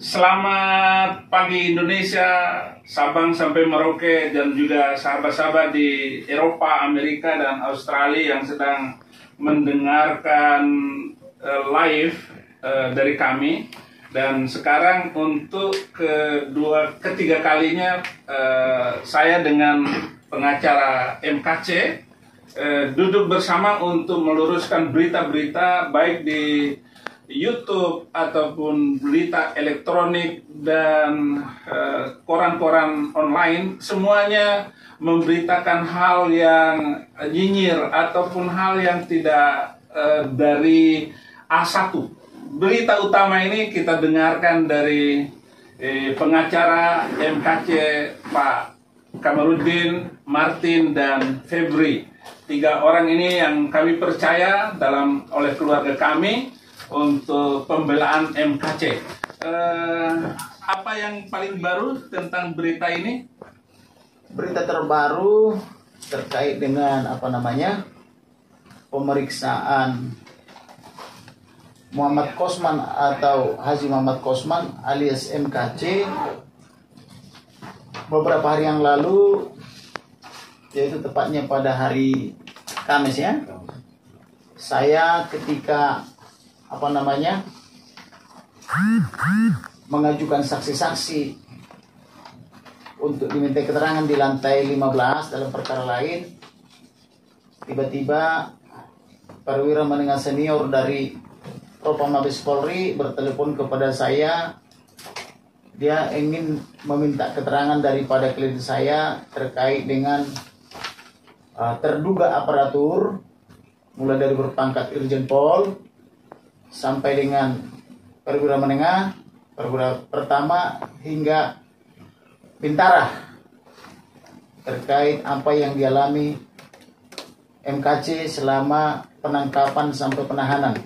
Selamat pagi Indonesia, Sabang sampai Merauke dan juga sahabat-sahabat di Eropa, Amerika, dan Australia yang sedang mendengarkan live dari kami. Dan sekarang untuk ketiga kalinya saya dengan pengacara MKC duduk bersama untuk meluruskan berita-berita baik di YouTube ataupun berita elektronik dan koran-koran online, semuanya memberitakan hal yang nyinyir ataupun hal yang tidak dari A1. Berita utama ini kita dengarkan dari pengacara MKC Pak Kamarudin, Martin, dan Febri. Tiga orang ini yang kami percaya oleh keluarga kami untuk pembelaan MKC. Apa yang paling baru tentang berita ini? Berita terbaru terkait dengan pemeriksaan Muhammad Kosman atau Haji Muhammad Kosman alias MKC beberapa hari yang lalu, yaitu tepatnya pada hari Kamis ya. Saya ketika mengajukan saksi-saksi untuk diminta keterangan di lantai 15 dalam perkara lain, tiba-tiba perwira menengah senior dari Propam Mabes Polri bertelepon kepada saya. Dia ingin meminta keterangan daripada klien saya terkait dengan terduga aparatur, mulai dari berpangkat Irjen Pol sampai dengan perwira menengah, perwira pertama hingga bintara, terkait apa yang dialami MKC selama penangkapan sampai penahanan.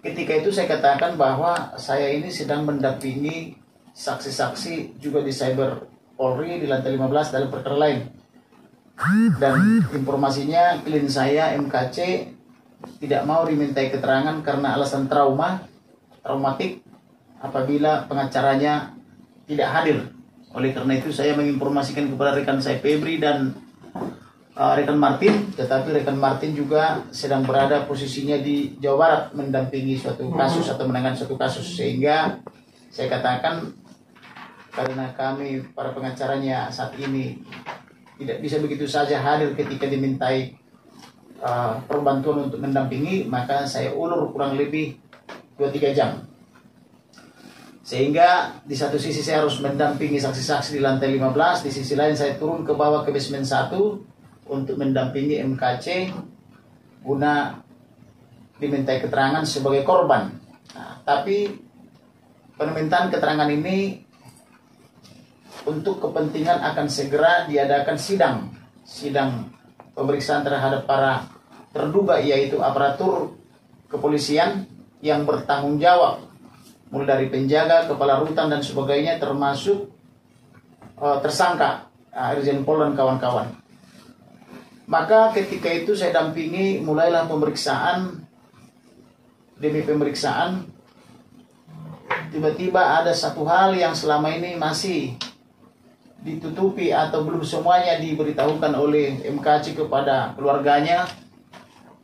Ketika itu saya katakan bahwa saya ini sedang mendampingi saksi-saksi juga di Cyber Polri di lantai 15 dalam perkara lain. Dan informasinya klien saya MKC tidak mau dimintai keterangan karena alasan traumatik apabila pengacaranya tidak hadir. Oleh karena itu saya menginformasikan kepada rekan saya Febri dan rekan Martin, tetapi rekan Martin juga sedang berada posisinya di Jawa Barat mendampingi suatu kasus atau menangani suatu kasus, sehingga saya katakan karena kami para pengacaranya saat ini tidak bisa begitu saja hadir ketika dimintai perbantuan untuk mendampingi, maka saya ulur kurang lebih 2-3 jam. Sehingga di satu sisi saya harus mendampingi saksi-saksi di lantai 15, di sisi lain saya turun ke bawah ke basement 1 untuk mendampingi MKC guna dimintai keterangan sebagai korban. Nah, tapi permintaan keterangan ini untuk kepentingan akan segera diadakan sidang pemeriksaan terhadap para terduga, yaitu aparatur kepolisian yang bertanggung jawab, mulai dari penjaga, kepala rutan dan sebagainya, termasuk tersangka Irjen Pol dan kawan-kawan. Maka ketika itu saya dampingi, mulailah pemeriksaan demi pemeriksaan. Tiba-tiba ada satu hal yang selama ini masih ditutupi atau belum semuanya diberitahukan oleh MKC kepada keluarganya,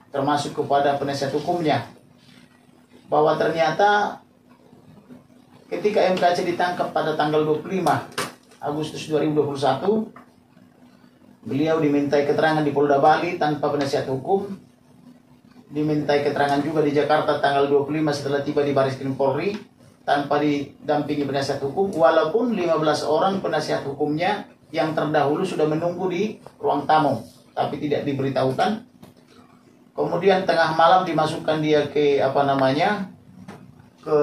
termasuk kepada penasihat hukumnya, bahwa ternyata ketika MKC ditangkap pada tanggal 25 Agustus 2021, beliau dimintai keterangan di Polda Bali tanpa penasihat hukum, dimintai keterangan juga di Jakarta tanggal 25 setelah tiba di Baris Krim Polri tanpa didampingi penasihat hukum, walaupun 15 orang penasihat hukumnya yang terdahulu sudah menunggu di ruang tamu, tapi tidak diberitahukan. Kemudian tengah malam dimasukkan dia ke ke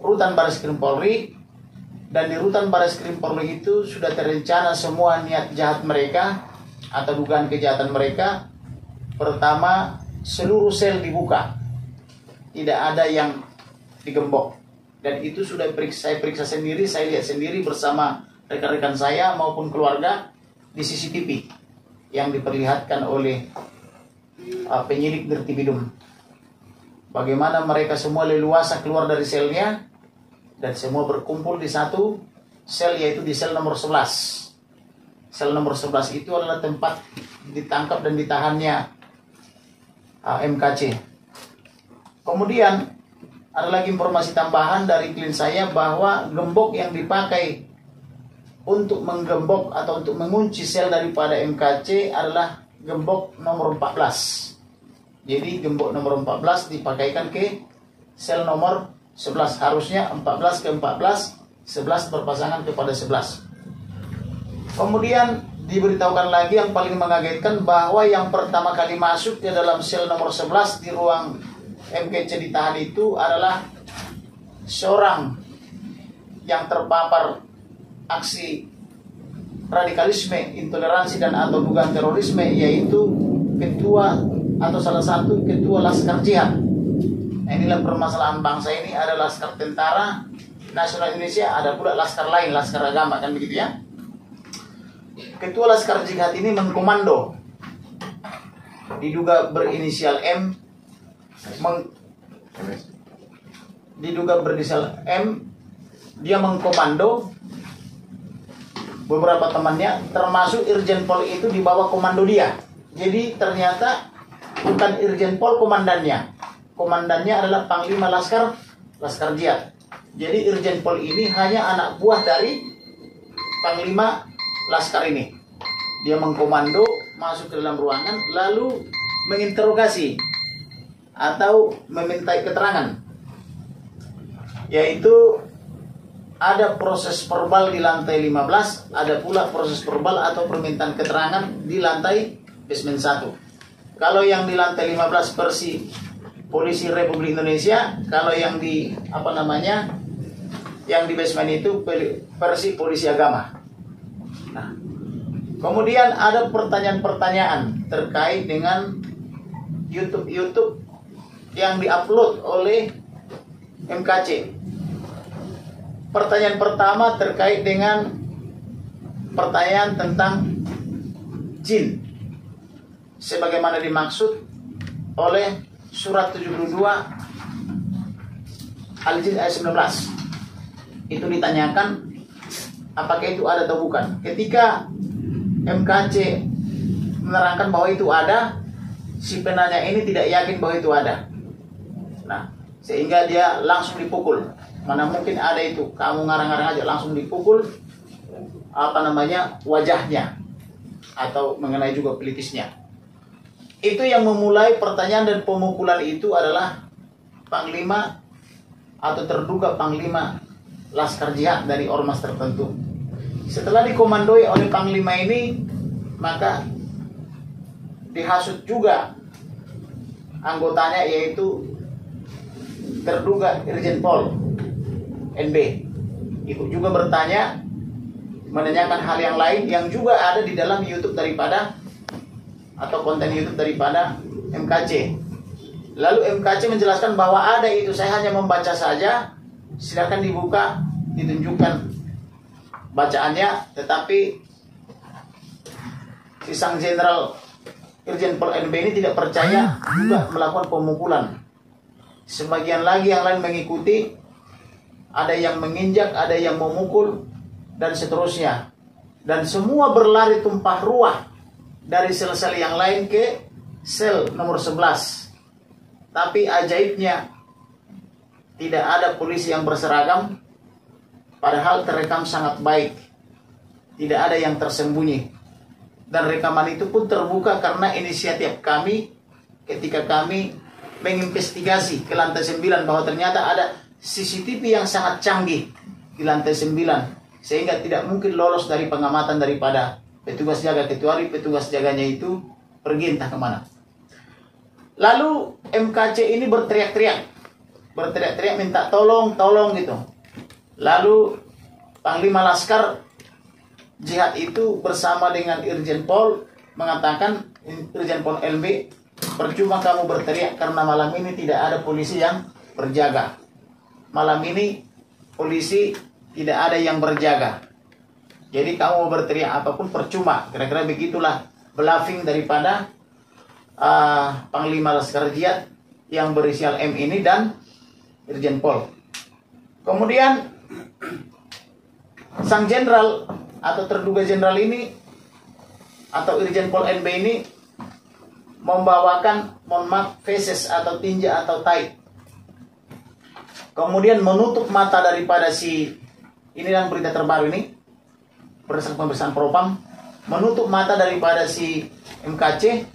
rutan Baris Krim Polri, dan di rutan Baris Krim Polri itu sudah terencana semua niat jahat mereka atau dugaan kejahatan mereka. Pertama, seluruh sel dibuka, tidak ada yang digembok. Dan itu sudah saya periksa sendiri, saya lihat sendiri bersama rekan-rekan saya maupun keluarga di CCTV yang diperlihatkan oleh penyidik Dirtipidum. Bagaimana mereka semua leluasa keluar dari selnya dan semua berkumpul di satu sel, yaitu di sel nomor 11. Sel nomor 11 itu adalah tempat ditangkap dan ditahannya MKC. Kemudian ada lagi informasi tambahan dari klien saya bahwa gembok yang dipakai untuk menggembok atau untuk mengunci sel daripada MKC adalah gembok nomor 14. Jadi gembok nomor 14 dipakaikan ke sel nomor 11. Harusnya 14 ke 14, 11 berpasangan kepada 11. Kemudian diberitahukan lagi yang paling mengagetkan bahwa yang pertama kali masuk ke dalam sel nomor 11 di ruang MKC ditahan itu adalah seorang yang terpapar aksi radikalisme, intoleransi dan atau dugaan terorisme, yaitu ketua atau salah satu ketua Laskar Jihad. Nah, inilah permasalahan bangsa ini, ada Laskar Tentara Nasional Indonesia, ada pula Laskar lain, Laskar Agama, kan begitu ya. Ketua Laskar Jihad ini mengkomando, diduga berinisial M, dia mengkomando beberapa temannya, termasuk Irjen Pol itu di bawah komando dia. Jadi ternyata bukan Irjen Pol komandannya. Komandannya adalah Panglima Laskar Jihad. Jadi Irjen Pol ini hanya anak buah dari Panglima Laskar ini. Dia mengkomando, masuk ke dalam ruangan, lalu menginterogasi atau memintai keterangan. Yaitu ada proses verbal di lantai 15, ada pula proses verbal atau permintaan keterangan di lantai basement 1. Kalau yang di lantai 15 versi Polisi Republik Indonesia, kalau yang di yang di basement itu versi Polisi Agama. Nah, kemudian ada pertanyaan-pertanyaan terkait dengan YouTube yang diupload oleh MKC. Pertanyaan pertama terkait dengan pertanyaan tentang jin, sebagaimana dimaksud oleh surat 72 Al-Jin ayat 19. Itu ditanyakan apakah itu ada atau bukan. Ketika MKC menerangkan bahwa itu ada, si penanya ini tidak yakin bahwa itu ada. Nah, sehingga dia langsung dipukul. Mana mungkin ada itu, kamu ngarang-ngarang aja, langsung dipukul wajahnya atau mengenai juga pelipisnya. Itu yang memulai pertanyaan dan pemukulan itu adalah Panglima atau terduga Panglima Laskar Jihad dari ormas tertentu. Setelah dikomandoi oleh Panglima ini, maka dihasut juga anggotanya, yaitu terduga Irjen Pol NB. Ikut juga bertanya, menanyakan hal yang lain yang juga ada di dalam YouTube daripada atau konten YouTube daripada MKC. Lalu MKC menjelaskan bahwa ada itu, saya hanya membaca saja, silakan dibuka, ditunjukkan bacaannya. Tetapi si sang jenderal Irjen Pol NB ini tidak percaya, juga melakukan pemukulan. Sebagian lagi yang lain mengikuti, ada yang menginjak, ada yang memukul, dan seterusnya. Dan semua berlari tumpah ruah dari sel-sel yang lain ke sel nomor 11. Tapi ajaibnya, tidak ada polisi yang berseragam, padahal terekam sangat baik. Tidak ada yang tersembunyi. Dan rekaman itu pun terbuka karena inisiatif kami ketika kami menginvestigasi ke lantai 9 bahwa ternyata ada CCTV yang sangat canggih di lantai 9, sehingga tidak mungkin lolos dari pengamatan daripada petugas jaga, kecuali petugas jaganya itu pergi entah kemana. Lalu MKC ini berteriak-teriak minta tolong gitu. Lalu Panglima Laskar Jihad itu bersama dengan Irjen Pol mengatakan, Irjen Pol LB, percuma kamu berteriak karena malam ini tidak ada polisi yang berjaga. Malam ini polisi tidak ada yang berjaga. Jadi kamu mau berteriak apapun percuma. Kira-kira begitulah bluffing daripada Panglima Laskar Jihad yang berinisial M ini dan Irjen Pol. Kemudian sang jenderal atau terduga jenderal ini atau Irjen Pol NB ini membawakan, mohon maaf, feses atau tinja atau tai. Kemudian menutup mata daripada si, ini dan berita terbaru ini berdasarkan pemeriksaan Propam, menutup mata daripada si MKC,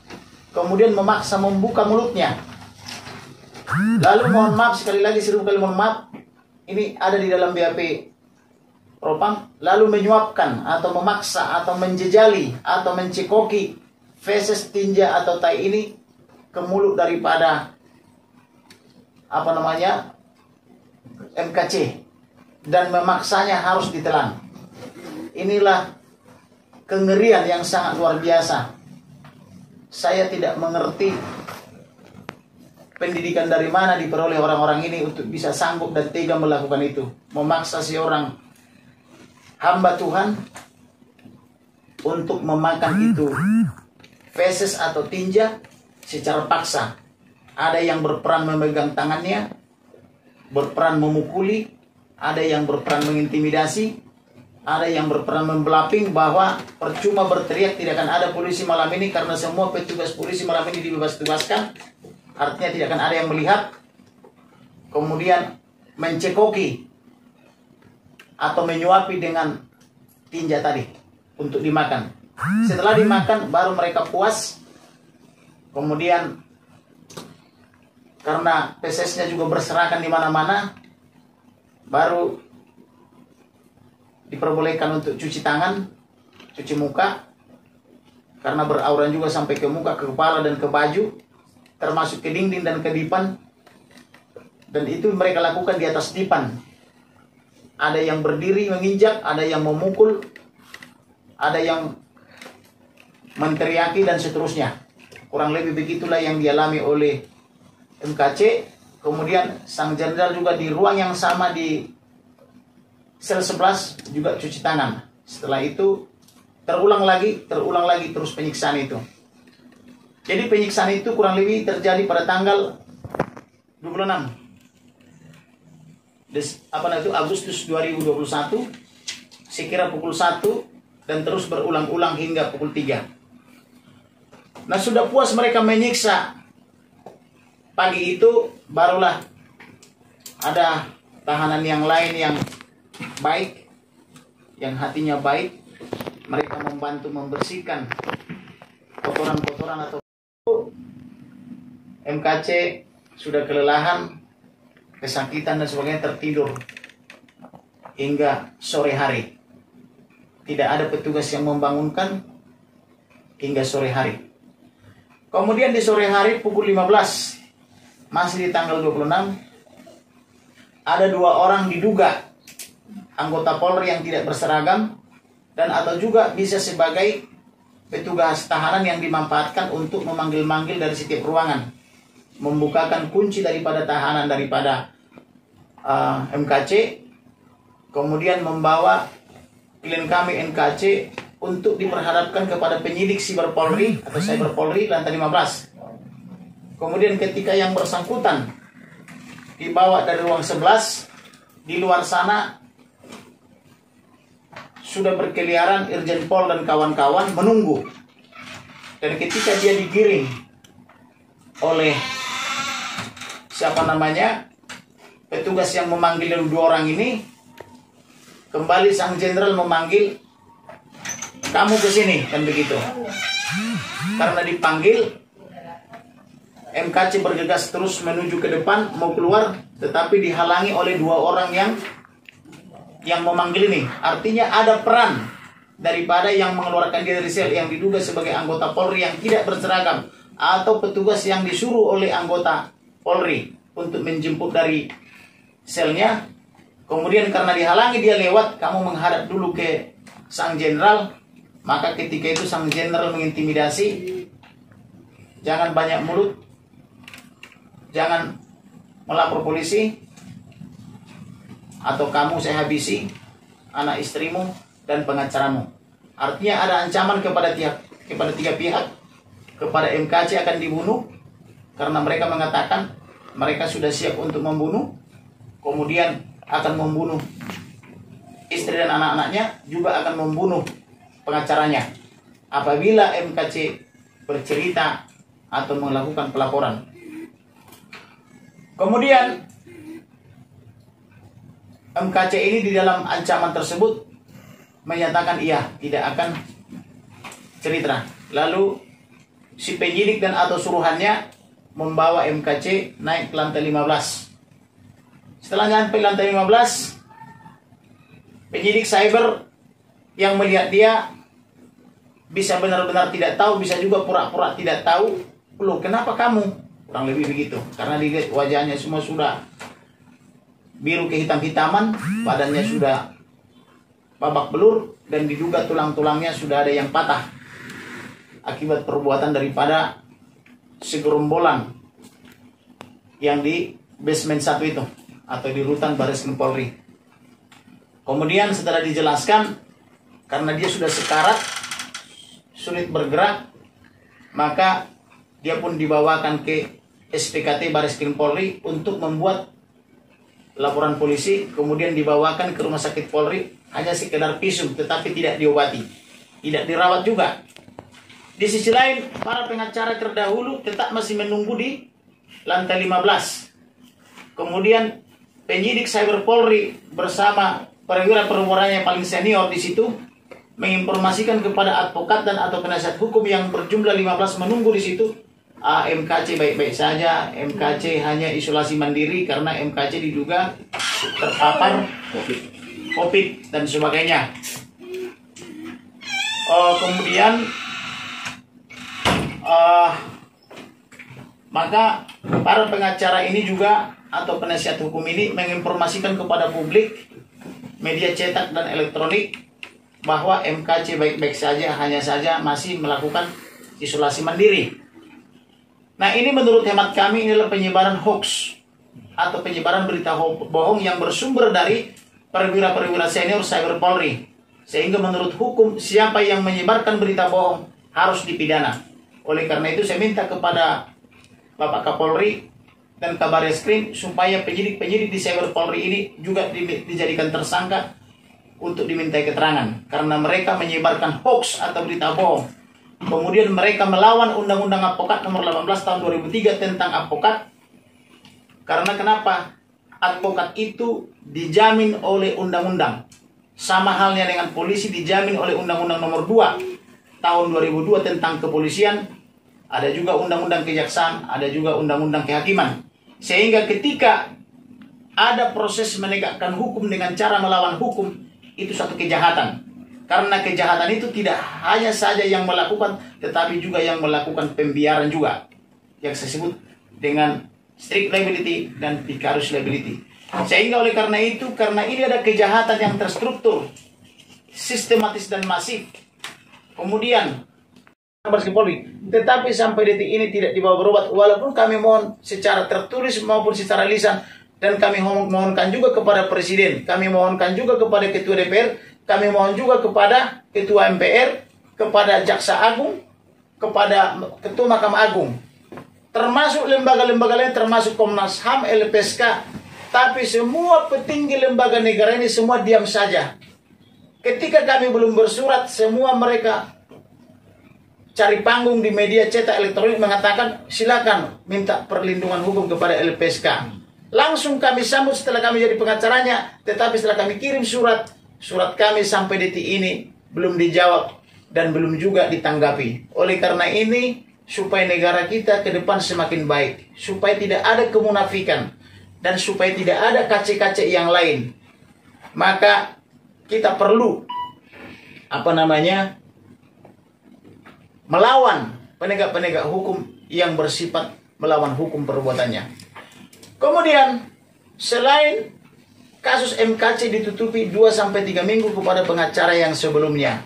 kemudian memaksa membuka mulutnya. Lalu mohon maaf, sekali lagi 1000 kali mohon maaf, ini ada di dalam BAP Propam, lalu menyuapkan atau memaksa atau menjejali atau mencekoki feses, tinja atau tai ini ke mulut daripada MKC dan memaksanya harus ditelan. Inilah kengerian yang sangat luar biasa. Saya tidak mengerti pendidikan dari mana diperoleh orang-orang ini untuk bisa sanggup dan tega melakukan itu, memaksa seorang hamba Tuhan untuk memakan itu feses atau tinja secara paksa. Ada yang berperan memegang tangannya, berperan memukuli, ada yang berperan mengintimidasi, ada yang berperan membelaping bahwa percuma berteriak tidak akan ada polisi malam ini karena semua petugas polisi malam ini dibebas-tugaskan, artinya tidak akan ada yang melihat. Kemudian mencekoki atau menyuapi dengan tinja tadi untuk dimakan. Setelah dimakan baru mereka puas. Kemudian karena fesesnya juga berserakan di mana-mana, baru diperbolehkan untuk cuci tangan, cuci muka, karena berauran juga sampai ke muka, ke kepala dan ke baju, termasuk ke dinding dan ke dipan. Dan itu mereka lakukan di atas dipan. Ada yang berdiri menginjak, ada yang memukul, ada yang menteriaki dan seterusnya. Kurang lebih begitulah yang dialami oleh MKC. Kemudian sang jenderal juga di ruang yang sama di sel 11 juga cuci tangan. Setelah itu terulang lagi terus penyiksaan itu. Jadi penyiksaan itu kurang lebih terjadi pada tanggal 26 Agustus 2021 sekira pukul 1 dan terus berulang-ulang hingga pukul 3. Nah, sudah puas mereka menyiksa pagi itu, barulah ada tahanan yang lain yang baik, yang hatinya baik. Mereka membantu membersihkan kotoran-kotoran atau MKC sudah kelelahan, kesakitan dan sebagainya, tertidur hingga sore hari. Tidak ada petugas yang membangunkan hingga sore hari. Kemudian di sore hari pukul 15, masih di tanggal 26, ada 2 orang diduga anggota Polri yang tidak berseragam dan atau juga bisa sebagai petugas tahanan yang dimanfaatkan untuk memanggil-manggil dari setiap ruangan, membukakan kunci daripada tahanan daripada MKC, kemudian membawa klien kami NKC untuk diperhadapkan kepada penyidik Siber Polri atau Cyber Polri lantai 15. Kemudian ketika yang bersangkutan dibawa dari ruang 11, di luar sana sudah berkeliaran Irjen Pol dan kawan-kawan menunggu. Dan ketika dia digiring oleh petugas yang memanggil 2 orang ini, kembali sang jenderal memanggil, kamu ke sini, kan begitu. Karena dipanggil, MKC bergegas terus menuju ke depan mau keluar, tetapi dihalangi oleh 2 orang yang memanggil ini. Artinya ada peran daripada yang mengeluarkan dia dari sel, yang diduga sebagai anggota Polri yang tidak berseragam, atau petugas yang disuruh oleh anggota Polri untuk menjemput dari selnya. Kemudian karena dihalangi dia lewat, kamu menghadap dulu ke sang jenderal. Maka ketika itu sang jenderal mengintimidasi, jangan banyak mulut, jangan melapor polisi, atau kamu saya habisi, anak istrimu dan pengacaramu. Artinya ada ancaman kepada 3 pihak. Kepada MKC akan dibunuh karena mereka mengatakan mereka sudah siap untuk membunuh. Kemudian akan membunuh istri dan anak-anaknya, juga akan membunuh pengacaranya apabila MKC bercerita atau melakukan pelaporan. Kemudian MKC ini di dalam ancaman tersebut menyatakan iya tidak akan cerita. Lalu si penyidik dan atau suruhannya membawa MKC naik ke lantai 15. Setelah nyampe lantai 15, penyidik cyber yang melihat dia bisa benar-benar tidak tahu, bisa juga pura-pura tidak tahu. Loh, kenapa kamu? Kurang lebih begitu. Karena dilihat wajahnya semua sudah biru kehitam-hitaman, badannya sudah babak belur, dan diduga tulang-tulangnya sudah ada yang patah akibat perbuatan daripada segerombolan yang di basement 1 itu atau di rutan Bareskrim Polri. Kemudian setelah dijelaskan, karena dia sudah sekarat, sulit bergerak, maka dia pun dibawakan ke SPKT Bareskrim Polri untuk membuat laporan polisi, kemudian dibawakan ke rumah sakit Polri, hanya sekedar visum tetapi tidak diobati, tidak dirawat juga. Di sisi lain, para pengacara terdahulu tetap masih menunggu di lantai 15. Kemudian penyidik cyber Polri bersama perwira-perwira yang paling senior di situ menginformasikan kepada advokat dan atau penasihat hukum yang berjumlah 15 menunggu di situ. MKC baik-baik saja, MKC hanya isolasi mandiri karena MKC diduga terpapar COVID dan sebagainya. Kemudian maka para pengacara ini juga atau penasihat hukum ini menginformasikan kepada publik, media cetak dan elektronik, bahwa MKC baik-baik saja, hanya saja masih melakukan isolasi mandiri. Nah, ini menurut hemat kami inilah penyebaran hoax atau penyebaran berita bohong yang bersumber dari perwira-perwira senior cyber Polri. Sehingga menurut hukum, siapa yang menyebarkan berita bohong harus dipidana. Oleh karena itu saya minta kepada Bapak Kapolri dan Kabar Eskrim supaya penyidik-penyidik di cyber Polri ini juga dijadikan tersangka untuk dimintai keterangan, karena mereka menyebarkan hoax atau berita bohong. Kemudian mereka melawan Undang-Undang Advokat nomor 18 tahun 2003 tentang advokat. Karena kenapa? Advokat itu dijamin oleh undang-undang. Sama halnya dengan polisi dijamin oleh Undang-Undang nomor 2 tahun 2002 tentang kepolisian. Ada juga Undang-Undang Kejaksaan, ada juga Undang-Undang Kehakiman. Sehingga ketika ada proses menegakkan hukum dengan cara melawan hukum, itu satu kejahatan. Karena kejahatan itu tidak hanya saja yang melakukan, tetapi juga yang melakukan pembiaran juga, yang saya sebut dengan strict liability dan vicarious liability. Sehingga oleh karena itu, karena ini ada kejahatan yang terstruktur, sistematis dan masif, kemudian Polri, tetapi sampai detik ini tidak dibawa berobat, walaupun kami mohon secara tertulis maupun secara lisan, dan kami mohonkan juga kepada Presiden, kami mohonkan juga kepada Ketua DPR, kami mohon juga kepada Ketua MPR, kepada Jaksa Agung, kepada Ketua Mahkamah Agung, termasuk lembaga-lembaga lain, termasuk Komnas HAM, LPSK, tapi semua petinggi lembaga negara ini semua diam saja. Ketika kami belum bersurat, semua mereka cari panggung di media cetak elektronik mengatakan silakan minta perlindungan hukum kepada LPSK. Langsung kami sambut setelah kami jadi pengacaranya, tetapi setelah kami kirim surat kami sampai detik ini belum dijawab dan belum juga ditanggapi. Oleh karena ini, supaya negara kita ke depan semakin baik, supaya tidak ada kemunafikan, dan supaya tidak ada kace-kace yang lain, maka kita perlu melawan penegak-penegak hukum yang bersifat melawan hukum perbuatannya. Kemudian selain kasus MKC ditutupi 2-3 minggu kepada pengacara yang sebelumnya,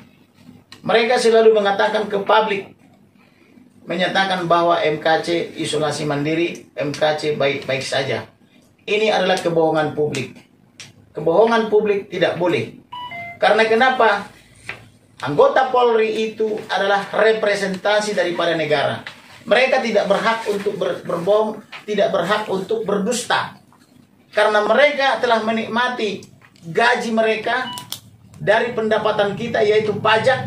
mereka selalu mengatakan ke publik, menyatakan bahwa MKC isolasi mandiri, MKC baik-baik saja. Ini adalah kebohongan publik. Kebohongan publik tidak boleh. Karena kenapa? Anggota Polri itu adalah representasi daripada negara. Mereka tidak berhak untuk berbohong, tidak berhak untuk berdusta. karena mereka telah menikmati gaji mereka dari pendapatan kita yaitu pajak,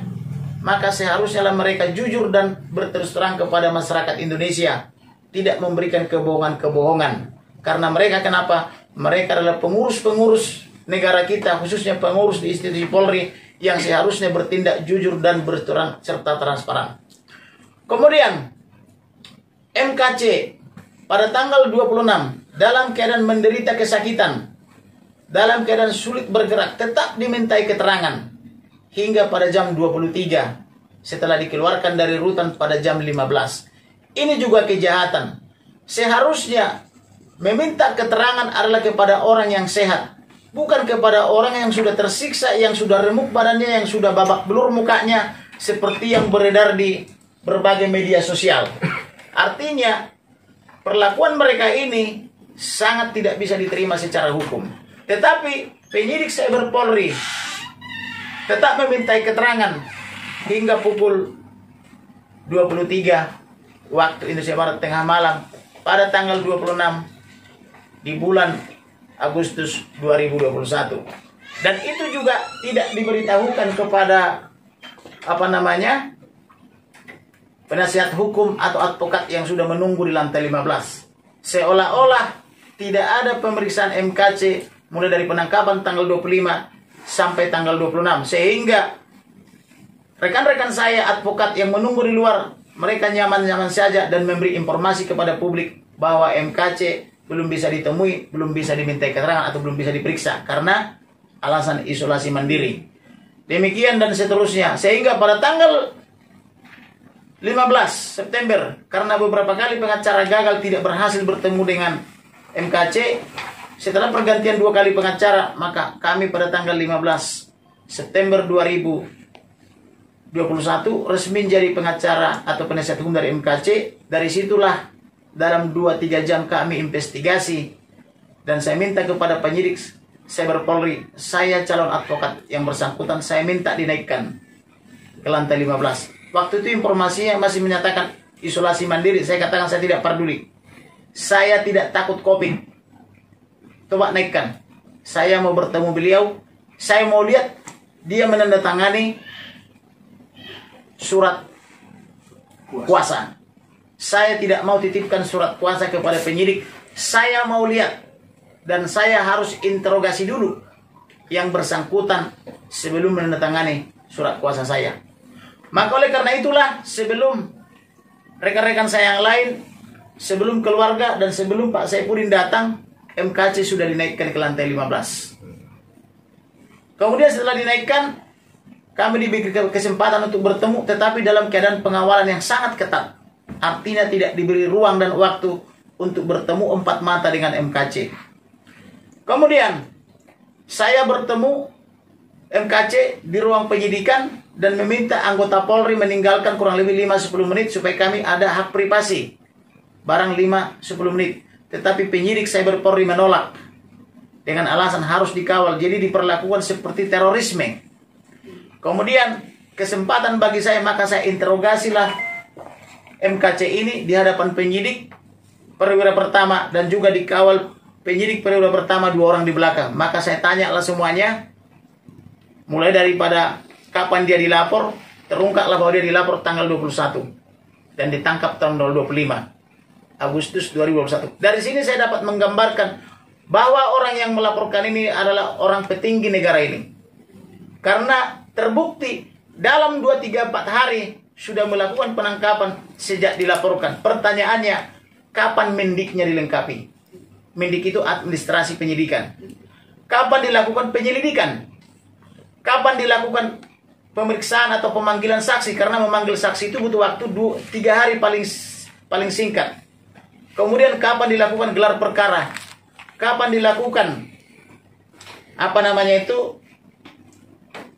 maka seharusnya mereka jujur dan berterus terang kepada masyarakat Indonesia, tidak memberikan kebohongan-kebohongan. Karena mereka kenapa? Mereka adalah pengurus-pengurus negara kita, khususnya pengurus di institusi Polri yang seharusnya bertindak jujur dan berterang serta transparan. Kemudian MKC pada tanggal 26 dalam keadaan menderita kesakitan, dalam keadaan sulit bergerak, tetap dimintai keterangan hingga pada jam 23 setelah dikeluarkan dari rutan pada jam 15. Ini juga kejahatan. Seharusnya meminta keterangan adalah kepada orang yang sehat, bukan kepada orang yang sudah tersiksa, yang sudah remuk badannya, yang sudah babak belur mukanya, seperti yang beredar di berbagai media sosial. Artinya, perlakuan mereka ini sangat tidak bisa diterima secara hukum. Tetapi penyidik Cyber Polri tetap memintai keterangan hingga pukul 23 waktu Indonesia Barat tengah malam pada tanggal 26 di bulan Agustus 2021. Dan itu juga tidak diberitahukan kepada penasihat hukum atau advokat yang sudah menunggu di lantai 15. Seolah-olah tidak ada pemeriksaan MKC mulai dari penangkapan tanggal 25 sampai tanggal 26. Sehingga rekan-rekan saya advokat yang menunggu di luar, mereka nyaman-nyaman saja dan memberi informasi kepada publik bahwa MKC belum bisa ditemui, belum bisa dimintai keterangan atau belum bisa diperiksa karena alasan isolasi mandiri. Demikian dan seterusnya. Sehingga pada tanggal 15 September, karena beberapa kali pengacara gagal tidak berhasil bertemu dengan MKC, setelah pergantian 2 kali pengacara, maka kami pada tanggal 15 September 2021 resmi jadi pengacara atau penasihat hukum dari MKC. Dari situlah dalam 2-3 jam kami investigasi dan saya minta kepada penyidik Cyber Polri, saya calon advokat yang bersangkutan, saya minta dinaikkan ke lantai 15. Waktu itu informasinya masih menyatakan isolasi mandiri. Saya katakan saya tidak peduli. Saya tidak takut COVID. Coba naikkan. Saya mau bertemu beliau. Saya mau lihat dia menandatangani surat kuasa. Saya tidak mau titipkan surat kuasa kepada penyidik. Saya mau lihat. Dan saya harus interogasi dulu yang bersangkutan sebelum menandatangani surat kuasa saya. Maka oleh karena itulah, sebelum rekan-rekan saya yang lain, sebelum keluarga dan sebelum Pak Saifuddin datang, MKC sudah dinaikkan ke lantai 15. Kemudian setelah dinaikkan, kami diberi kesempatan untuk bertemu, tetapi dalam keadaan pengawalan yang sangat ketat. Artinya tidak diberi ruang dan waktu untuk bertemu 4 mata dengan MKC. Kemudian saya bertemu MKC di ruang penyidikan dan meminta anggota Polri meninggalkan kurang lebih 5-10 menit supaya kami ada hak privasi. Barang 5-10 menit. Tetapi penyidik Cyber Polri menolak dengan alasan harus dikawal. Jadi diperlakukan seperti terorisme. Kemudian kesempatan bagi saya, maka saya interogasilah MKC ini di hadapan penyidik perwira pertama dan juga dikawal penyidik perwira pertama 2 orang di belakang. Maka saya tanyalah semuanya, mulai daripada kapan dia dilapor, terungkaplah bahwa dia dilapor tanggal 21 dan ditangkap tanggal 25 Agustus 2021. Dari sini saya dapat menggambarkan bahwa orang yang melaporkan ini adalah orang petinggi negara ini. Karena terbukti dalam 2-3-4 hari sudah melakukan penangkapan sejak dilaporkan. Pertanyaannya, kapan mendiknya dilengkapi? Mendik itu administrasi penyidikan. Kapan dilakukan penyelidikan? Kapan dilakukan pemeriksaan atau pemanggilan saksi? Karena memanggil saksi itu butuh waktu 3 hari paling singkat. Kemudian kapan dilakukan gelar perkara? Kapan dilakukan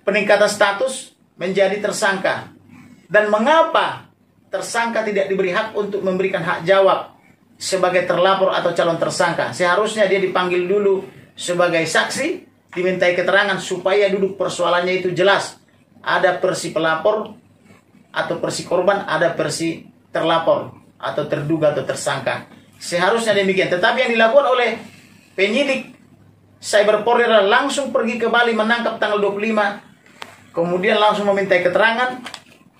peningkatan status menjadi tersangka? Dan mengapa tersangka tidak diberi hak untuk memberikan hak jawab sebagai terlapor atau calon tersangka? Seharusnya dia dipanggil dulu sebagai saksi, dimintai keterangan supaya duduk persoalannya itu jelas. Ada versi pelapor atau versi korban, ada versi terlapor atau terduga atau tersangka. Seharusnya demikian. Tetapi yang dilakukan oleh penyidik Cyber Polri langsung pergi ke Bali menangkap tanggal 25, kemudian langsung meminta keterangan,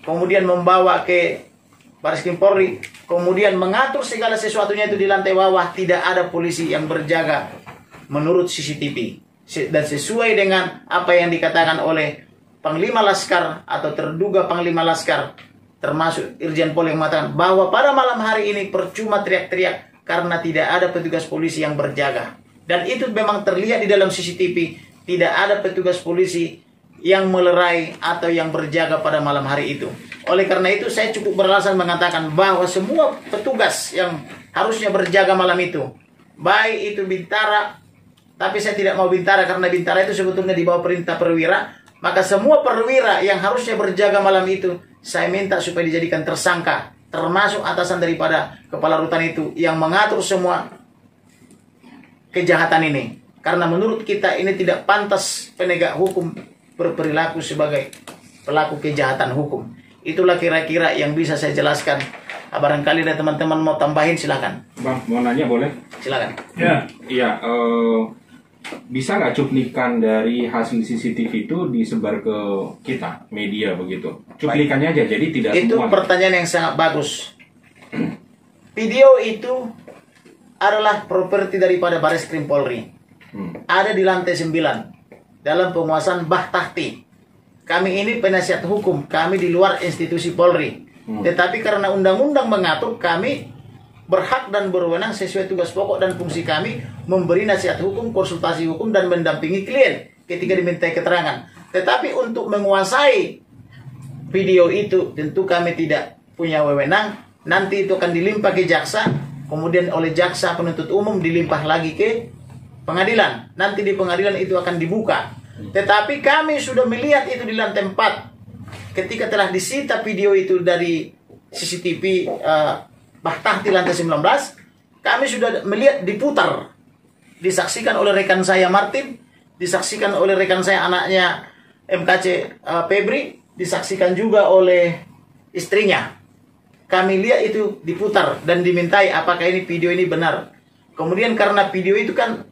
kemudian membawa ke Bareskrim Polri, kemudian mengatur segala sesuatunya itu di lantai bawah, tidak ada polisi yang berjaga menurut CCTV. Dan sesuai dengan apa yang dikatakan oleh Panglima Laskar atau terduga Panglima Laskar, termasuk Irjen Pol yang mengatakan bahwa pada malam hari ini percuma teriak-teriak karena tidak ada petugas polisi yang berjaga. Dan itu memang terlihat di dalam CCTV, tidak ada petugas polisi yang melerai atau yang berjaga pada malam hari itu. Oleh karena itu saya cukup beralasan mengatakan bahwa semua petugas yang harusnya berjaga malam itu, baik itu Bintara, tapi saya tidak mau Bintara karena Bintara itu sebetulnya di bawah perintah perwira, maka semua perwira yang harusnya berjaga malam itu saya minta supaya dijadikan tersangka, termasuk atasan daripada kepala rutan itu yang mengatur semua kejahatan ini. Karena menurut kita ini tidak pantas penegak hukum berperilaku sebagai pelaku kejahatan hukum. Itulah kira-kira yang bisa saya jelaskan. Barangkali ada teman-teman mau tambahin, silakan. Bang, mau nanya boleh? Silakan. Ya. Iya, bisa nggak cuplikan dari hasil CCTV itu disebar ke kita, media begitu? Cuplikannya aja, jadi tidak itu semua. Itu pertanyaan yang sangat bagus. Video itu adalah properti daripada Bareskrim Polri. Ada di lantai 9 dalam penguasaan Bah Tahti. Kami ini penasihat hukum, kami di luar institusi Polri. Tetapi karena undang-undang mengatur, kami berhak dan berwenang sesuai tugas pokok dan fungsi kami memberi nasihat hukum, konsultasi hukum, dan mendampingi klien ketika dimintai keterangan. Tetapi untuk menguasai video itu tentu kami tidak punya wewenang. Nanti itu akan dilimpah ke jaksa, kemudian oleh jaksa penuntut umum dilimpah lagi ke pengadilan. Nanti di pengadilan itu akan dibuka. Tetapi kami sudah melihat itu di lantai 4 ketika telah disita video itu dari CCTV Bah Tahti lantai 19. Kami sudah melihat diputar, disaksikan oleh rekan saya Martin, disaksikan oleh rekan saya anaknya MKC Febri, disaksikan juga oleh istrinya. Kami lihat itu diputar dan dimintai apakah ini video ini benar. Kemudian karena video itu kan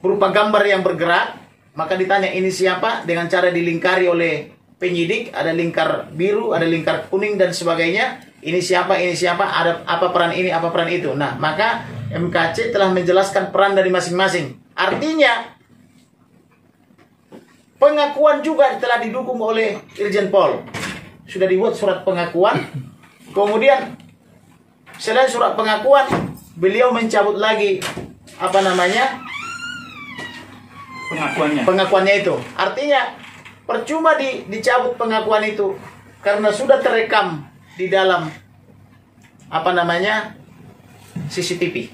berupa gambar yang bergerak, maka ditanya ini siapa, dengan cara dilingkari oleh penyidik, ada lingkar biru, ada lingkar kuning dan sebagainya. Ini siapa, ada apa peran ini, apa peran itu. Nah, maka MKC telah menjelaskan peran dari masing-masing. Artinya pengakuan juga telah didukung oleh Irjen Pol. Sudah dibuat surat pengakuan. Kemudian selain surat pengakuan, beliau mencabut lagi pengakuannya itu. Artinya percuma dicabut pengakuan itu karena sudah terekam di dalam CCTV.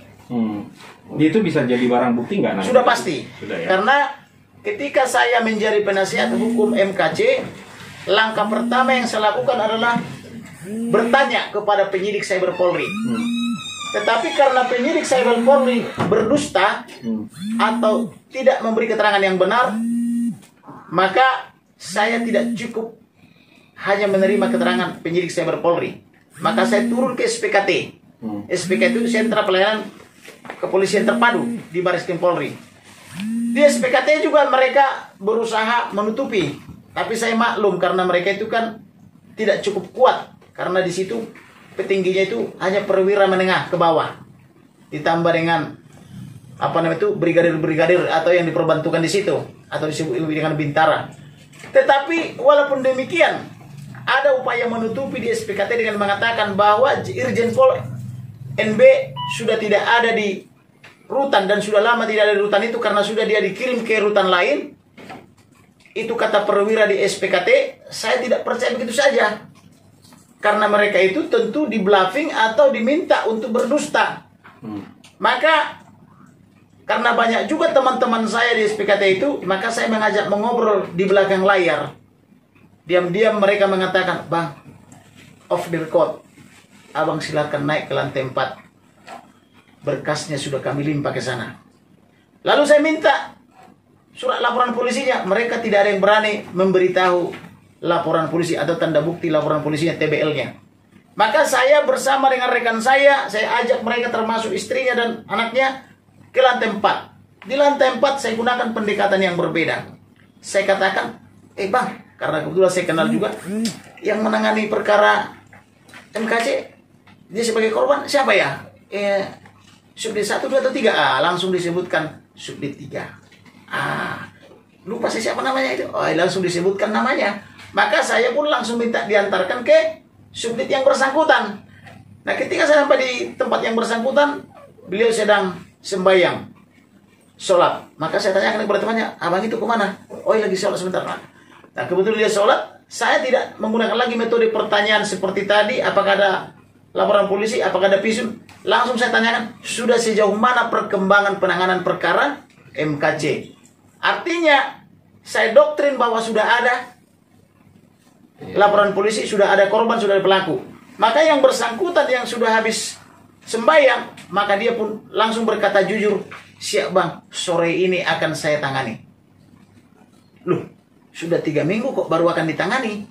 Itu bisa jadi barang bukti nggak? Sudah pasti. Sudah, ya? Karena ketika saya menjadi penasihat hukum MKC, langkah pertama yang saya lakukan adalah bertanya kepada penyidik Cyber Polri. Tetapi karena penyidik Cyber Polri berdusta atau tidak memberi keterangan yang benar, maka saya tidak cukup hanya menerima keterangan penyidik Cyber Polri. Maka saya turun ke SPKT. SPKT itu Sentra Pelayanan Kepolisian Terpadu di Bareskrim Polri. Di SPKT juga mereka berusaha menutupi, tapi saya maklum karena mereka itu kan tidak cukup kuat, karena di situ petingginya itu hanya perwira menengah ke bawah, ditambah dengan brigadir-brigadir atau yang diperbantukan di situ atau disebut dengan bintara. Tetapi walaupun demikian, ada upaya menutupi di SPKT dengan mengatakan bahwa Irjen Pol NB sudah tidak ada di rutan dan sudah lama tidak ada di rutan itu karena sudah dia dikirim ke rutan lain. Itu kata perwira di SPKT. Saya tidak percaya begitu saja, karena mereka itu tentu di bluffing atau diminta untuk berdusta. Maka karena banyak juga teman-teman saya di SPKT itu, maka saya mengajak mengobrol di belakang layar. Diam-diam mereka mengatakan, "Bang, off the record, abang silakan naik ke lantai 4. Berkasnya sudah kami limpah ke sana." Lalu saya minta surat laporan polisinya. Mereka tidak ada yang berani memberitahu laporan polisi atau tanda bukti laporan polisinya, TBL-nya. Maka saya bersama dengan rekan saya ajak mereka termasuk istrinya dan anaknya ke lantai 4. Di lantai 4 saya gunakan pendekatan yang berbeda. Saya katakan, bang, karena kebetulan saya kenal juga yang menangani perkara MKC, dia sebagai korban siapa ya? Subdit 1, 2, atau 3? Langsung disebutkan Subdit 3. Lupa saya siapa namanya itu. Langsung disebutkan namanya. Maka saya pun langsung minta diantarkan ke subdit yang bersangkutan. Nah, ketika saya sampai di tempat yang bersangkutan, beliau sedang sembahyang, sholat. Maka saya tanyakan kepada temannya, abang itu kemana? Lagi sholat sebentar. Nah, kebetulan dia sholat. Saya tidak menggunakan lagi metode pertanyaan seperti tadi, apakah ada laporan polisi, apakah ada visum. Langsung saya tanyakan, sudah sejauh mana perkembangan penanganan perkara MKC? Artinya, saya doktrin bahwa sudah ada laporan polisi, sudah ada korban, sudah ada pelaku. Maka yang bersangkutan yang sudah habis sembahyang, maka dia pun langsung berkata jujur, siap bang, sore ini akan saya tangani. Loh, sudah 3 minggu kok baru akan ditangani?